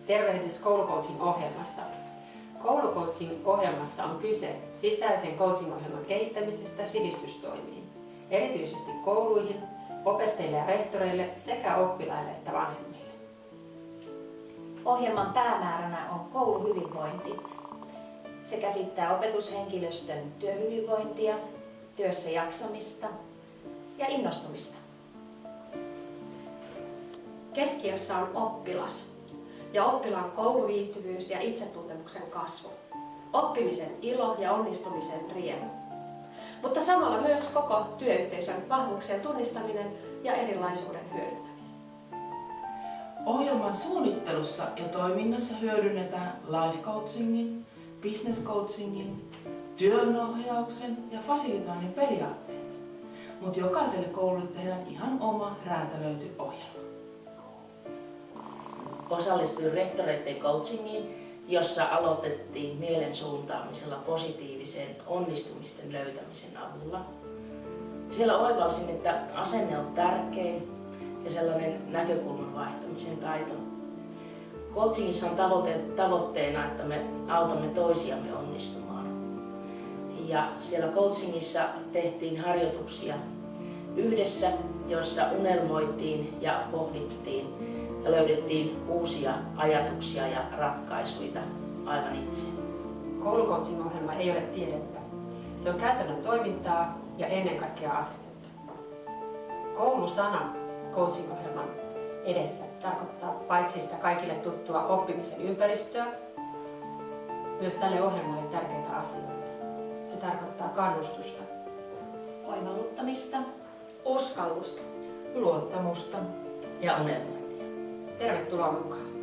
Tervehdys koulucoaching-ohjelmasta. Koulucoaching-ohjelmassa on kyse sisäisen coaching-ohjelman kehittämisestä sivistystoimiin, erityisesti kouluihin, opettajille ja rehtoreille sekä oppilaille että vanhemmille. Ohjelman päämääränä on kouluhyvinvointi. Se käsittää opetushenkilöstön työhyvinvointia, työssä jaksamista ja innostumista. Keskiössä on oppilas ja oppilaan kouluviihtyvyys ja itsetuntemuksen kasvu, oppimisen ilo ja onnistumisen riemu, mutta samalla myös koko työyhteisön vahvuuksien tunnistaminen ja erilaisuuden hyödyntäminen. Ohjelman suunnittelussa ja toiminnassa hyödynnetään life coachingin, business coachingin, työnohjauksen ja fasilitoinnin periaatteet, mutta jokaiselle koululle tehdään ihan oma räätälöity ohjelma. Osallistuin rehtoreiden coachingiin, jossa aloitettiin mielen suuntaamisella positiiviseen onnistumisten löytämisen avulla. Siellä oivalsin, että asenne on tärkein ja sellainen näkökulman vaihtamisen taito. Coachingissa on tavoitteena, että me autamme toisiamme onnistumaan. Ja siellä coachingissa tehtiin harjoituksia yhdessä, jossa unelmoitiin ja pohdittiin ja löydettiin uusia ajatuksia ja ratkaisuja aivan itse. Koulucoaching-ohjelma ei ole tiedettä. Se on käytännön toimintaa ja ennen kaikkea asennetta. Koulusana coaching-ohjelman edessä tarkoittaa paitsi sitä kaikille tuttua oppimisen ympäristöä, myös tälle ohjelmalle tärkeitä asioita. Se tarkoittaa kannustusta, Oivalluttamista, Uskallusta, Luottamusta Ja unelmointia. tervetuloa mukaan!